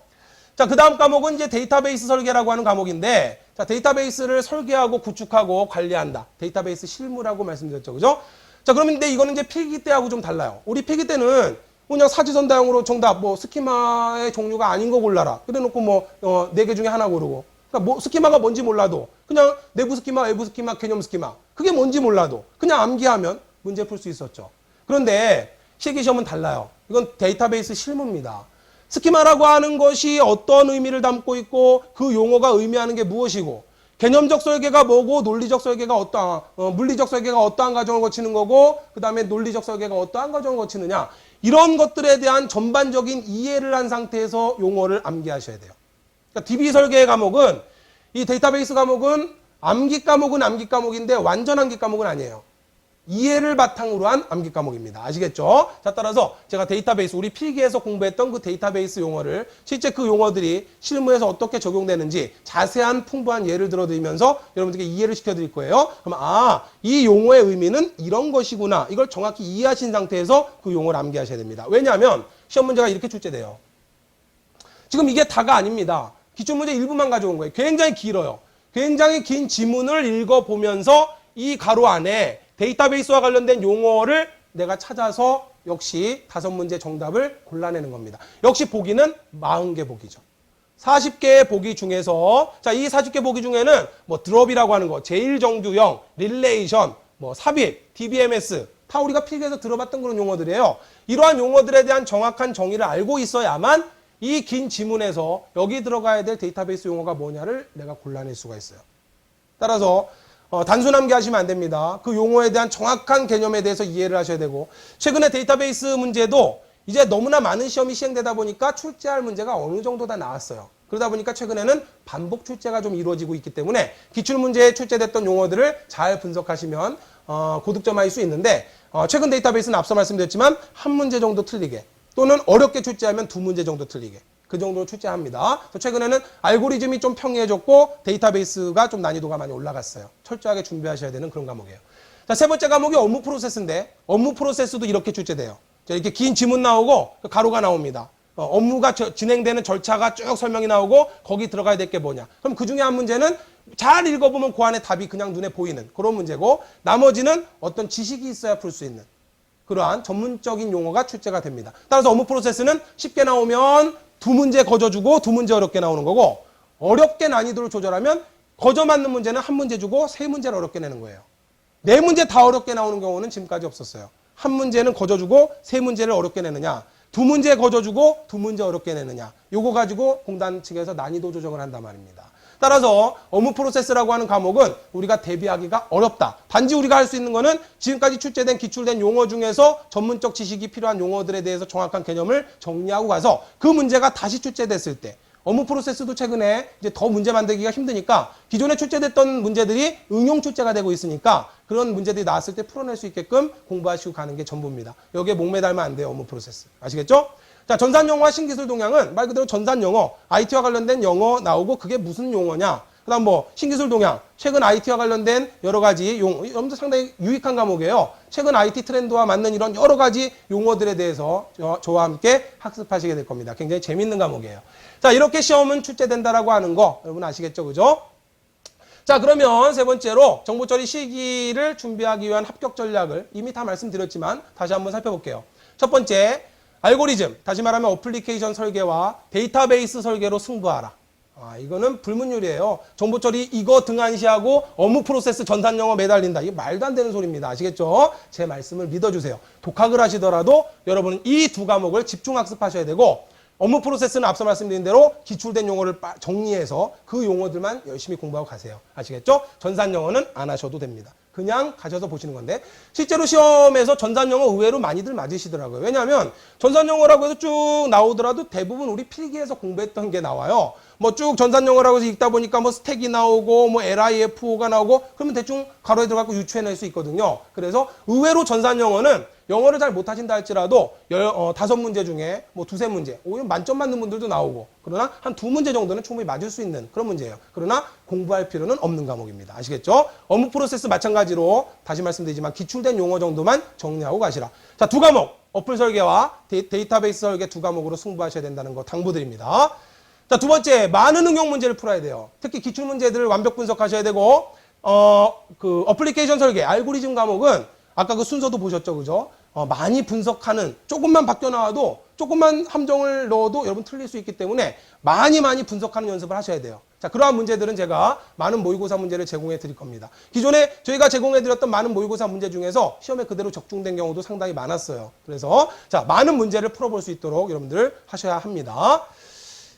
자, 그 다음 과목은 이제 데이터베이스 설계라고 하는 과목인데 자, 데이터베이스를 설계하고 구축하고 관리한다. 데이터베이스 실무라고 말씀드렸죠. 그죠? 자, 그러면 근데 이거는 이제 필기 때하고 좀 달라요. 우리 필기 때는 그냥 사지선다형으로 정답, 스키마의 종류가 아닌 거 골라라. 그래 놓고 4개 중에 하나 고르고. 그러니까 스키마가 뭔지 몰라도 그냥 내부 스키마, 외부 스키마, 개념 스키마. 그게 뭔지 몰라도 그냥 암기하면 문제 풀 수 있었죠. 그런데 실기시험은 달라요. 이건 데이터베이스 실무입니다. 스키마라고 하는 것이 어떤 의미를 담고 있고 그 용어가 의미하는 게 무엇이고 개념적 설계가 뭐고 논리적 설계가 물리적 설계가 어떠한 과정을 거치는 거고 그 다음에 논리적 설계가 어떠한 과정을 거치느냐 이런 것들에 대한 전반적인 이해를 한 상태에서 용어를 암기하셔야 돼요. 그러니까 DB 설계 과목은 이 데이터베이스 과목은 암기 과목은 암기 과목인데 완전 암기 과목은 아니에요. 이해를 바탕으로 한 암기 과목입니다. 아시겠죠? 자, 따라서 제가 데이터베이스, 우리 필기에서 공부했던 그 데이터베이스 용어를 실제 그 용어들이 실무에서 어떻게 적용되는지 자세한 풍부한 예를 들어드리면서 여러분들께 이해를 시켜드릴 거예요. 그럼 이 용어의 의미는 이런 것이구나. 이걸 정확히 이해하신 상태에서 그 용어를 암기하셔야 됩니다. 왜냐하면 시험 문제가 이렇게 출제돼요. 지금 이게 다가 아닙니다. 기출문제 일부만 가져온 거예요. 굉장히 길어요. 굉장히 긴 지문을 읽어보면서 이 가로 안에 데이터베이스와 관련된 용어를 내가 찾아서 역시 5문제 정답을 골라내는 겁니다. 역시 보기는 40개 보기죠. 40개의 보기 중에서 자, 이 40개 보기 중에는 드롭이라고 하는 거, 제1정규형, 릴레이션, 삽입, DBMS 다 우리가 필기에서 들어봤던 그런 용어들이에요. 이러한 용어들에 대한 정확한 정의를 알고 있어야만 이 긴 지문에서 여기 들어가야 될 데이터베이스 용어가 뭐냐를 내가 골라낼 수가 있어요. 따라서 단순 암기하시면 안 됩니다. 그 용어에 대한 정확한 개념에 대해서 이해를 하셔야 되고 최근에 데이터베이스 문제도 이제 너무나 많은 시험이 시행되다 보니까 출제할 문제가 어느 정도 다 나왔어요. 그러다 보니까 최근에는 반복 출제가 좀 이루어지고 있기 때문에 기출문제에 출제됐던 용어들을 잘 분석하시면 고득점할 수 있는데 최근 데이터베이스는 앞서 말씀드렸지만 한 문제 정도 틀리게 또는 어렵게 출제하면 2문제 정도 틀리게 그 정도로 출제합니다. 최근에는 알고리즘이 좀 평이해졌고 데이터베이스가 좀 난이도가 많이 올라갔어요. 철저하게 준비하셔야 되는 그런 과목이에요. 자, 세 번째 과목이 업무 프로세스인데 업무 프로세스도 이렇게 출제돼요. 자, 이렇게 긴 지문 나오고 가로가 나옵니다. 업무가 진행되는 절차가 쭉 설명이 나오고 거기 들어가야 될 게 뭐냐. 그럼 그 중에 한 문제는 잘 읽어보면 그 안에 답이 그냥 눈에 보이는 그런 문제고 나머지는 어떤 지식이 있어야 풀 수 있는 그러한 전문적인 용어가 출제가 됩니다. 따라서 업무 프로세스는 쉽게 나오면 2문제 거저주고 2문제 어렵게 나오는 거고 어렵게 난이도를 조절하면 거저 맞는 문제는 1문제 주고 3문제를 어렵게 내는 거예요. 4문제 다 어렵게 나오는 경우는 지금까지 없었어요. 1문제는 거저주고 3문제를 어렵게 내느냐 2문제 거저주고 2문제 어렵게 내느냐 요거 가지고 공단 측에서 난이도 조정을 한단 말입니다. 따라서 업무 프로세스라고 하는 과목은 우리가 대비하기가 어렵다. 단지 우리가 할 수 있는 거는 지금까지 출제된 기출된 용어 중에서 전문적 지식이 필요한 용어들에 대해서 정확한 개념을 정리하고 가서 그 문제가 다시 출제됐을 때 업무 프로세스도 최근에 이제 더 문제 만들기가 힘드니까 기존에 출제됐던 문제들이 응용 출제가 되고 있으니까 그런 문제들이 나왔을 때 풀어낼 수 있게끔 공부하시고 가는 게 전부입니다. 여기에 목매달면 안 돼요. 업무 프로세스. 아시겠죠? 자, 전산영어와 신기술 동향은 말 그대로 전산영어, IT와 관련된 영어 나오고 그게 무슨 용어냐? 그 다음 뭐 신기술 동향, 최근 IT와 관련된 여러 가지 여러분들 상당히 유익한 과목이에요. 최근 IT 트렌드와 맞는 이런 여러 가지 용어들에 대해서 저와 함께 학습하시게 될 겁니다. 굉장히 재밌는 과목이에요. 자, 이렇게 시험은 출제된다라고 하는 거 여러분 아시겠죠? 그죠? 자, 그러면 세 번째로 정보 처리 시기를 준비하기 위한 합격 전략을 이미 다 말씀드렸지만 다시 한번 살펴볼게요. 첫 번째, 알고리즘, 다시 말하면 어플리케이션 설계와 데이터베이스 설계로 승부하라. 이거는 불문율이에요. 정보 처리 이거 등한시하고 업무 프로세스 전산영어 매달린다. 이게 말도 안 되는 소리입니다. 아시겠죠? 제 말씀을 믿어주세요. 독학을 하시더라도 여러분은 이 두 과목을 집중 학습하셔야 되고 업무 프로세스는 앞서 말씀드린 대로 기출된 용어를 정리해서 그 용어들만 열심히 공부하고 가세요. 아시겠죠? 전산영어는 안 하셔도 됩니다. 그냥 가셔서 보시는 건데 실제로 시험에서 전산영어 의외로 많이들 맞으시더라고요. 왜냐하면 전산영어라고 해서 쭉 나오더라도 대부분 우리 필기에서 공부했던 게 나와요. 뭐 쭉 전산영어라고 해서 읽다 보니까 뭐 스택이 나오고 뭐 LIFO가 나오고 그러면 대충 가로에 들어가고 유추해낼 수 있거든요. 그래서 의외로 전산영어는 영어를 잘 못하신다 할지라도 5문제 중에 뭐 2-3문제, 오히려 만점 맞는 분들도 나오고 그러나 한 2문제 정도는 충분히 맞을 수 있는 그런 문제예요. 그러나 공부할 필요는 없는 과목입니다. 아시겠죠? 업무 프로세스 마찬가지로 다시 말씀드리지만 기출된 용어 정도만 정리하고 가시라. 자, 두 과목, 어플 설계와 데이터베이스 설계 두 과목으로 승부하셔야 된다는 거 당부드립니다. 자, 두 번째, 많은 응용 문제를 풀어야 돼요. 특히 기출 문제들을 완벽 분석하셔야 되고 그 어플리케이션 설계, 알고리즘 과목은 아까 그 순서도 보셨죠, 그죠? 많이 분석하는, 조금만 바뀌어 나와도, 조금만 함정을 넣어도 여러분 틀릴 수 있기 때문에 많이 분석하는 연습을 하셔야 돼요. 자, 그러한 문제들은 제가 많은 모의고사 문제를 제공해 드릴 겁니다. 기존에 저희가 제공해 드렸던 많은 모의고사 문제 중에서 시험에 그대로 적중된 경우도 상당히 많았어요. 그래서, 자, 많은 문제를 풀어볼 수 있도록 여러분들 하셔야 합니다.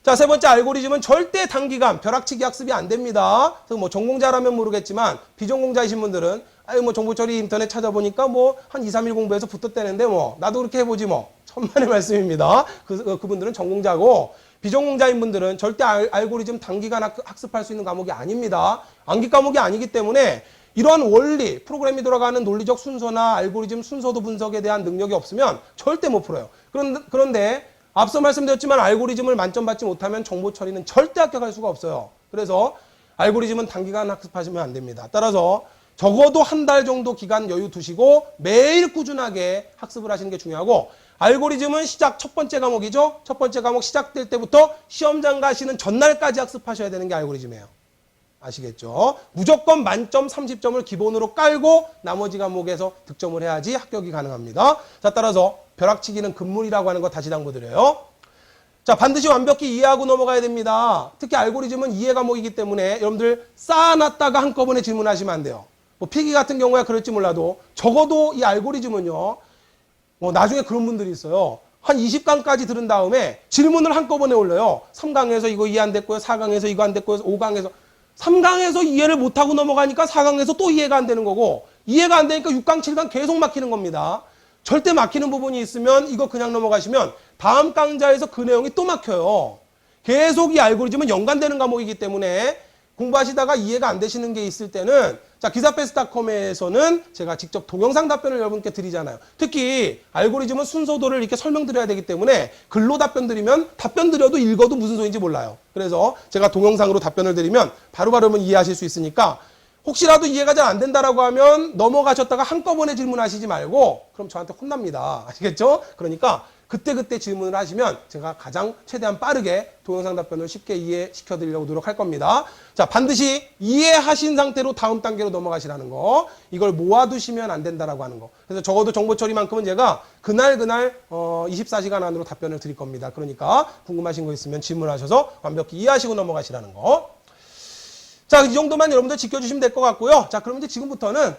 자, 세 번째 알고리즘은 절대 단기간 벼락치기 학습이 안 됩니다. 그래서 뭐 전공자라면 모르겠지만 비전공자이신 분들은 뭐 정보처리 인터넷 찾아보니까 뭐 한 2-3일 공부해서 붙었다는데 뭐 나도 그렇게 해보지 뭐 천만의 말씀입니다. 그분들은 전공자고 비전공자인 분들은 절대 알고리즘 단기간 학습할 수 있는 과목이 아닙니다. 암기 과목이 아니기 때문에 이러한 원리, 프로그램이 돌아가는 논리적 순서나 알고리즘 순서도 분석에 대한 능력이 없으면 절대 못 풀어요. 그런데 앞서 말씀드렸지만 알고리즘을 만점 받지 못하면 정보 처리는 절대 합격할 수가 없어요. 그래서 알고리즘은 단기간 학습하시면 안 됩니다. 따라서 적어도 한 달 정도 기간 여유 두시고 매일 꾸준하게 학습을 하시는 게 중요하고 알고리즘은 첫 번째 과목이죠. 첫 번째 과목 시작될 때부터 시험장 가시는 전날까지 학습하셔야 되는 게 알고리즘이에요. 아시겠죠? 무조건 만점 30점을 기본으로 깔고 나머지 과목에서 득점을 해야지 합격이 가능합니다. 자, 따라서 벼락치기는 금물이라고 하는 거 다시 당부드려요. 자, 반드시 완벽히 이해하고 넘어가야 됩니다. 특히 알고리즘은 이해 과목이기 때문에 여러분들 쌓아놨다가 한꺼번에 질문하시면 안 돼요. 뭐 필기 같은 경우야 그럴지 몰라도 적어도 이 알고리즘은요. 나중에 그런 분들이 있어요. 한 20강까지 들은 다음에 질문을 한꺼번에 올려요. 3강에서 이거 이해 안 됐고요. 4강에서 이거 안 됐고요. 5강에서 3강에서 이해를 못하고 넘어가니까 4강에서 또 이해가 안 되는 거고 이해가 안 되니까 6강, 7강 계속 막히는 겁니다. 절대 막히는 부분이 있으면 이거 그냥 넘어가시면 다음 강좌에서 그 내용이 또 막혀요. 계속 이 알고리즘은 연관되는 과목이기 때문에 공부하시다가 이해가 안 되시는 게 있을 때는 자, 기사패스닷컴에서는 제가 직접 동영상 답변을 여러분께 드리잖아요. 특히 알고리즘은 순서도를 이렇게 설명드려야 되기 때문에 글로 답변 드리면 답변 드려도 읽어도 무슨 소리인지 몰라요. 그래서 제가 동영상으로 답변을 드리면 바로바로 이해하실 수 있으니까 혹시라도 이해가 잘 안 된다라고 하면 넘어가셨다가 한꺼번에 질문하시지 말고 그럼 저한테 혼납니다. 아시겠죠? 그러니까 그때 질문을 하시면 제가 가장 최대한 빠르게 동영상 답변을 쉽게 이해시켜 드리려고 노력할 겁니다. 자, 반드시 이해하신 상태로 다음 단계로 넘어가시라는 거. 이걸 모아두시면 안 된다라고 하는 거. 그래서 적어도 정보 처리만큼은 제가 그날 24시간 안으로 답변을 드릴 겁니다. 그러니까 궁금하신 거 있으면 질문하셔서 완벽히 이해하시고 넘어가시라는 거. 자, 이 정도만 여러분들 지켜주시면 될 것 같고요. 자, 그럼 이제 지금부터는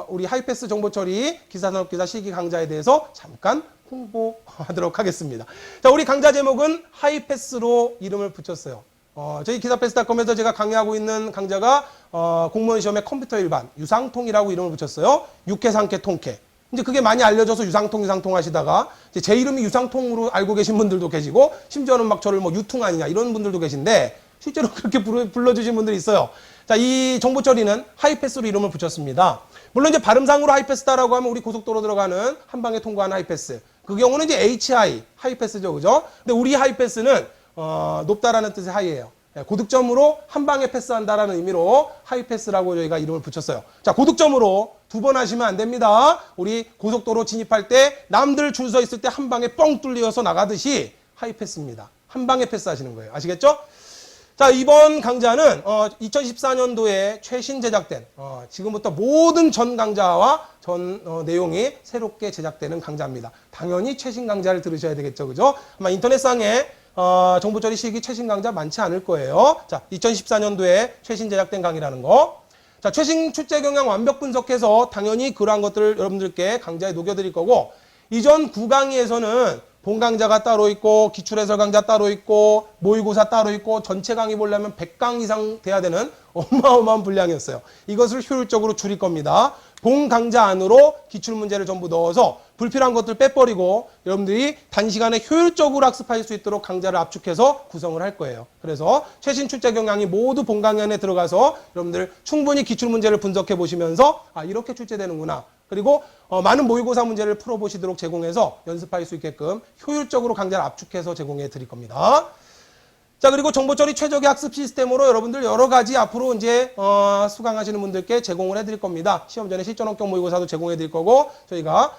우리 하이패스 정보처리 기사산업기사 실기 강좌에 대해서 잠깐 홍보하도록 하겠습니다. 자, 우리 강좌 제목은 하이패스로 이름을 붙였어요. 저희 기사패스닷컴에서 제가 강의하고 있는 강좌가 공무원 시험의 컴퓨터 일반 유상통이라고 이름을 붙였어요. 육회, 상회, 통회. 이제 그게 많이 알려져서 유상통 하시다가 이제 제 이름이 유상통으로 알고 계신 분들도 계시고 심지어는 막 저를 뭐 유통 아니냐 이런 분들도 계신데 실제로 그렇게 불러주신 분들이 있어요. 자, 이 정보 처리는 하이패스로 이름을 붙였습니다. 물론 이제 발음상으로 하이패스다라고 하면 우리 고속도로 들어가는 한 방에 통과하는 하이패스. 그 경우는 이제 하이패스죠, 그죠? 근데 우리 하이패스는 높다라는 뜻의 하이예요. 고득점으로 한 방에 패스한다라는 의미로 하이패스라고 저희가 이름을 붙였어요. 자, 고득점으로 2번 하시면 안 됩니다. 우리 고속도로 진입할 때 남들 줄 서 있을 때 한 방에 뻥 뚫려서 나가듯이 하이패스입니다. 한 방에 패스하시는 거예요. 아시겠죠? 자, 이번 강좌는 2014년도에 최신 제작된 지금부터 모든 전 강좌와 전 내용이 새롭게 제작되는 강좌입니다. 당연히 최신 강좌를 들으셔야 되겠죠, 그죠? 아마 인터넷상에 정보 처리 실기 최신 강좌 많지 않을 거예요. 자, 2014년도에 최신 제작된 강의라는 거. 자, 최신 출제 경향 완벽 분석해서 당연히 그러한 것들을 여러분들께 강좌에 녹여드릴 거고, 이전 9강의에서는 본 강좌가 따로 있고, 기출해설 강좌 따로 있고, 모의고사 따로 있고, 전체 강의 보려면 100강 이상 돼야 되는 어마어마한 분량이었어요. 이것을 효율적으로 줄일 겁니다. 본 강좌 안으로 기출문제를 전부 넣어서 불필요한 것들 빼버리고 여러분들이 단시간에 효율적으로 학습할 수 있도록 강좌를 압축해서 구성을 할 거예요. 그래서 최신 출제 경향이 모두 본 강의 안에 들어가서 여러분들 충분히 기출문제를 분석해 보시면서 아, 이렇게 출제되는구나. 그리고 많은 모의고사 문제를 풀어보시도록 제공해서 연습할 수 있게끔 효율적으로 강좌를 압축해서 제공해 드릴 겁니다. 자, 그리고 정보처리 최적의 학습 시스템으로 여러분들 여러 가지 앞으로 이제 수강하시는 분들께 제공을 해드릴 겁니다. 시험 전에 실전 합격 모의고사도 제공해 드릴 거고, 저희가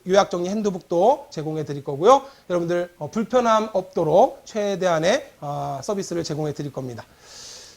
요약 정리 핸드북도 제공해 드릴 거고요. 여러분들 불편함 없도록 최대한의 서비스를 제공해 드릴 겁니다.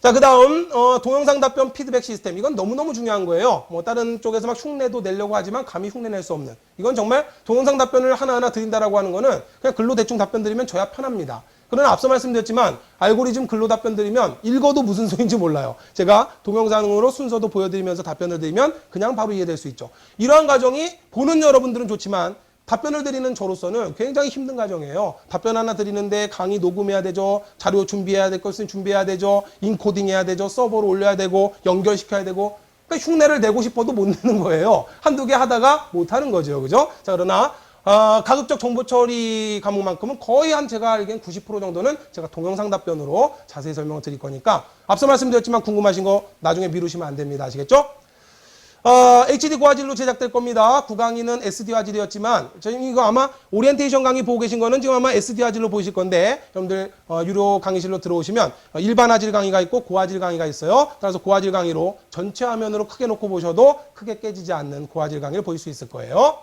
자, 그 다음 동영상 답변 피드백 시스템. 이건 너무너무 중요한 거예요. 뭐 다른 쪽에서 막 흉내도 내려고 하지만 감히 흉내 낼 수 없는. 이건 정말 동영상 답변을 하나하나 드린다라고 하는 거는 그냥 글로 대충 답변 드리면 저야 편합니다. 그러나 앞서 말씀드렸지만 알고리즘 글로 답변 드리면 읽어도 무슨 소리인지 몰라요. 제가 동영상으로 순서도 보여드리면서 답변을 드리면 그냥 바로 이해될 수 있죠. 이러한 과정이 보는 여러분들은 좋지만 답변을 드리는 저로서는 굉장히 힘든 과정이에요. 답변 하나 드리는데 강의 녹음해야 되죠. 자료 준비해야 될 것은 준비해야 되죠. 인코딩 해야 되죠. 서버로 올려야 되고 연결시켜야 되고. 그러니까 흉내를 내고 싶어도 못 내는 거예요. 한두 개 하다가 못 하는 거죠. 그죠? 자, 그러나 가급적 정보 처리 과목만큼은 거의 한 제가 알기엔 90% 정도는 제가 동영상 답변으로 자세히 설명을 드릴 거니까 앞서 말씀드렸지만 궁금하신 거 나중에 미루시면 안 됩니다. 아시겠죠? HD 고화질로 제작될 겁니다. 9강의는 SD 화질이었지만 저희 이거 아마 오리엔테이션 강의 보고 계신 거는 지금 아마 SD 화질로 보이실 건데 여러분들 유료 강의실로 들어오시면 일반 화질 강의가 있고 고화질 강의가 있어요. 따라서 고화질 강의로 전체 화면으로 크게 놓고 보셔도 크게 깨지지 않는 고화질 강의를 보실 수 있을 거예요.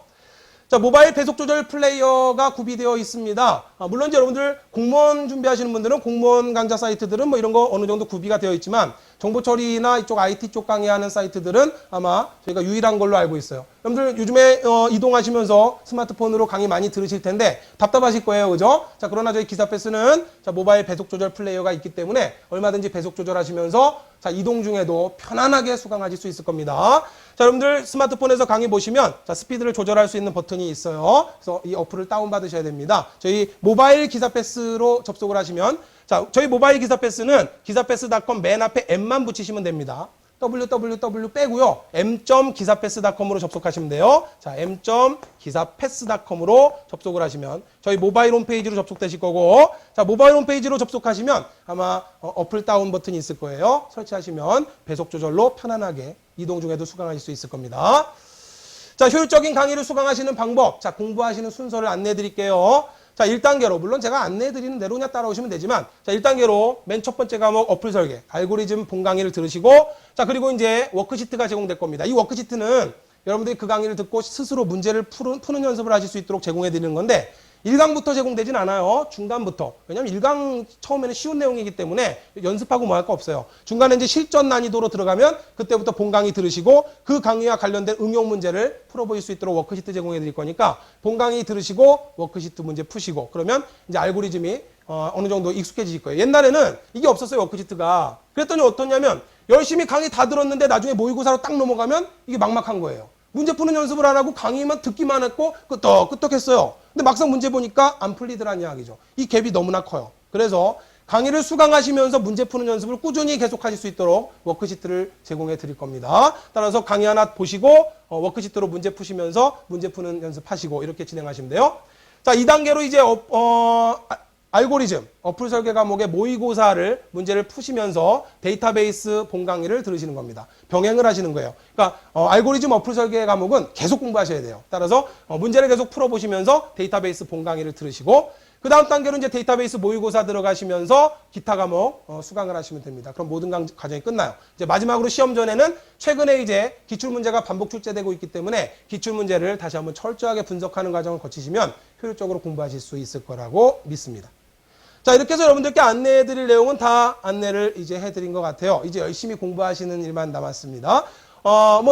자, 모바일 배속 조절 플레이어가 구비되어 있습니다. 물론 이제 여러분들 공무원 준비하시는 분들은 공무원 강좌 사이트들은 뭐 이런 거 어느 정도 구비가 되어 있지만 정보 처리나 이쪽 IT 쪽 강의하는 사이트들은 아마 저희가 유일한 걸로 알고 있어요. 여러분들 요즘에 이동하시면서 스마트폰으로 강의 많이 들으실 텐데 답답하실 거예요. 그죠? 자, 그러나 저희 기사패스는 자, 모바일 배속 조절 플레이어가 있기 때문에 얼마든지 배속 조절하시면서 자, 이동 중에도 편안하게 수강하실 수 있을 겁니다. 자, 여러분들 스마트폰에서 강의 보시면 자, 스피드를 조절할 수 있는 버튼이 있어요. 그래서 이 어플을 다운받으셔야 됩니다. 저희 모바일 기사패스로 접속을 하시면 자, 저희 모바일 기사패스는 기사패스.com 맨 앞에 M만 붙이시면 됩니다. www 빼고요. m.기사패스.com으로 접속하시면 돼요. 자, m.기사패스.com으로 접속을 하시면 저희 모바일 홈페이지로 접속되실 거고, 자, 모바일 홈페이지로 접속하시면 아마 어플 다운 버튼이 있을 거예요. 설치하시면 배속 조절로 편안하게 이동 중에도 수강하실 수 있을 겁니다. 자, 효율적인 강의를 수강하시는 방법, 자, 공부하시는 순서를 안내해 드릴게요. 자, 1단계로, 물론 제가 안내해 드리는 대로 그냥 따라오시면 되지만, 자, 1단계로 맨 첫 번째 과목 어플 설계, 알고리즘 본 강의를 들으시고, 자, 그리고 이제 워크시트가 제공될 겁니다. 이 워크시트는 여러분들이 그 강의를 듣고 스스로 문제를 푸는 연습을 하실 수 있도록 제공해 드리는 건데, 1강부터 제공되진 않아요. 중간부터. 왜냐면 1강 처음에는 쉬운 내용이기 때문에 연습하고 뭐 할 거 없어요. 중간에 이제 실전 난이도로 들어가면 그때부터 본 강의 들으시고 그 강의와 관련된 응용 문제를 풀어보실 수 있도록 워크시트 제공해 드릴 거니까 본 강의 들으시고 워크시트 문제 푸시고 그러면 이제 알고리즘이 어느 정도 익숙해지실 거예요. 옛날에는 이게 없었어요. 워크시트가. 그랬더니 어떠냐면 열심히 강의 다 들었는데 나중에 모의고사로 딱 넘어가면 이게 막막한 거예요. 문제 푸는 연습을 안 하고 강의만 듣기만 했고 끄떡끄떡 했어요. 근데 막상 문제 보니까 안 풀리더란 이야기죠. 이 갭이 너무나 커요. 그래서 강의를 수강하시면서 문제 푸는 연습을 꾸준히 계속하실 수 있도록 워크시트를 제공해 드릴 겁니다. 따라서 강의 하나 보시고 워크시트로 문제 푸시면서 문제 푸는 연습하시고 이렇게 진행하시면 돼요. 자, 2단계로 이제 알고리즘, 어플 설계 과목의 모의고사를 문제를 푸시면서 데이터베이스 본 강의를 들으시는 겁니다. 병행을 하시는 거예요. 그러니까 알고리즘 어플 설계 과목은 계속 공부하셔야 돼요. 따라서 문제를 계속 풀어보시면서 데이터베이스 본 강의를 들으시고 그 다음 단계로 이제 데이터베이스 모의고사 들어가시면서 기타 과목 수강을 하시면 됩니다. 그럼 모든 과정이 끝나요. 이제 마지막으로 시험 전에는 최근에 이제 기출문제가 반복 출제되고 있기 때문에 기출문제를 다시 한번 철저하게 분석하는 과정을 거치시면 효율적으로 공부하실 수 있을 거라고 믿습니다. 자, 이렇게 해서 여러분들께 안내해 드릴 내용은 다 안내를 이제 해드린 것 같아요. 이제 열심히 공부하시는 일만 남았습니다.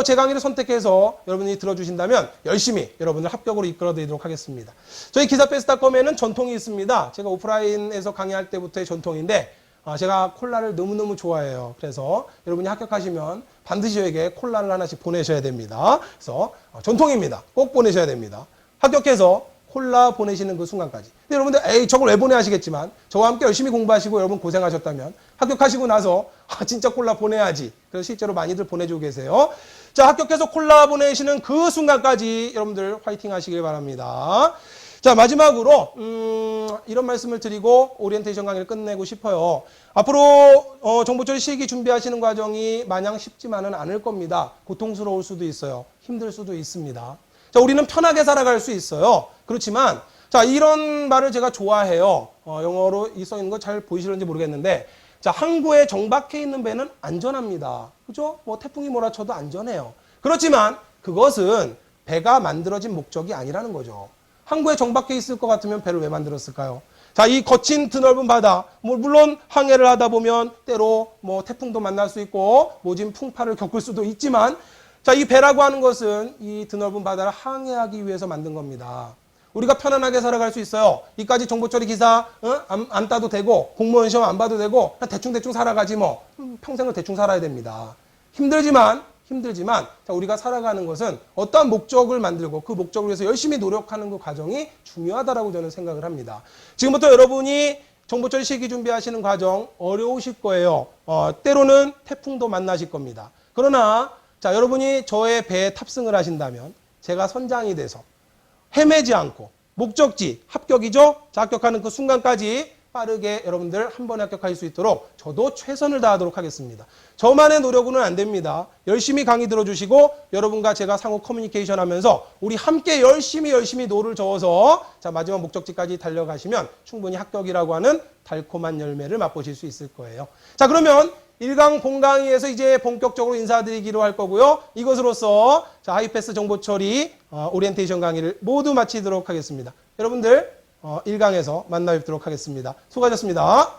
제 강의를 선택해서 여러분이 들어주신다면 열심히 여러분을 합격으로 이끌어 드리도록 하겠습니다. 저희 기사패스닷컴에는 전통이 있습니다. 제가 오프라인에서 강의할 때부터의 전통인데, 제가 콜라를 너무너무 좋아해요. 그래서 여러분이 합격하시면 반드시 저에게 콜라를 하나씩 보내셔야 됩니다. 그래서 전통입니다. 꼭 보내셔야 됩니다. 합격해서 콜라 보내시는 그 순간까지. 근데 여러분들, 에이, 저걸 왜 보내 하시겠지만, 저와 함께 열심히 공부하시고 여러분 고생하셨다면, 합격하시고 나서, 진짜 콜라 보내야지. 그래서 실제로 많이들 보내주고 계세요. 자, 합격해서 콜라 보내시는 그 순간까지 여러분들 화이팅 하시길 바랍니다. 자, 마지막으로, 이런 말씀을 드리고 오리엔테이션 강의를 끝내고 싶어요. 앞으로, 정보처리 실기 준비하시는 과정이 마냥 쉽지만은 않을 겁니다. 고통스러울 수도 있어요. 힘들 수도 있습니다. 자, 우리는 편하게 살아갈 수 있어요. 그렇지만, 자, 이런 말을 제가 좋아해요. 영어로 써 있는 거 잘 보이시는지 모르겠는데, 자, 항구에 정박해 있는 배는 안전합니다. 그죠? 태풍이 몰아쳐도 안전해요. 그렇지만, 그것은 배가 만들어진 목적이 아니라는 거죠. 항구에 정박해 있을 것 같으면 배를 왜 만들었을까요? 자, 이 거친 드넓은 바다, 물론 항해를 하다 보면 때로 태풍도 만날 수 있고, 모진 풍파를 겪을 수도 있지만, 자, 이 배라고 하는 것은 이 드넓은 바다를 항해하기 위해서 만든 겁니다. 우리가 편안하게 살아갈 수 있어요. 이까지 정보처리 기사 안 따도 되고 공무원 시험 안 봐도 되고 그냥 대충 살아가지 뭐. 평생을 대충 살아야 됩니다. 힘들지만 자, 우리가 살아가는 것은 어떠한 목적을 만들고 그 목적을 위해서 열심히 노력하는 그 과정이 중요하다라고 저는 생각을 합니다. 지금부터 여러분이 정보처리 실기 준비하시는 과정 어려우실 거예요. 때로는 태풍도 만나실 겁니다. 그러나 자, 여러분이 저의 배에 탑승을 하신다면 제가 선장이 돼서 헤매지 않고 목적지 합격이죠? 자, 합격하는 그 순간까지 빠르게 여러분들 한 번에 합격하실 수 있도록 저도 최선을 다하도록 하겠습니다. 저만의 노력으로는 안 됩니다. 열심히 강의 들어주시고 여러분과 제가 상호 커뮤니케이션 하면서 우리 함께 열심히 노를 저어서 자, 마지막 목적지까지 달려가시면 충분히 합격이라고 하는 달콤한 열매를 맛보실 수 있을 거예요. 자, 그러면 1강 본강의에서 이제 본격적으로 인사드리기로 할 거고요. 이것으로서 자, 하이패스 정보처리 오리엔테이션 강의를 모두 마치도록 하겠습니다. 여러분들 1강에서 만나 뵙도록 하겠습니다. 수고하셨습니다.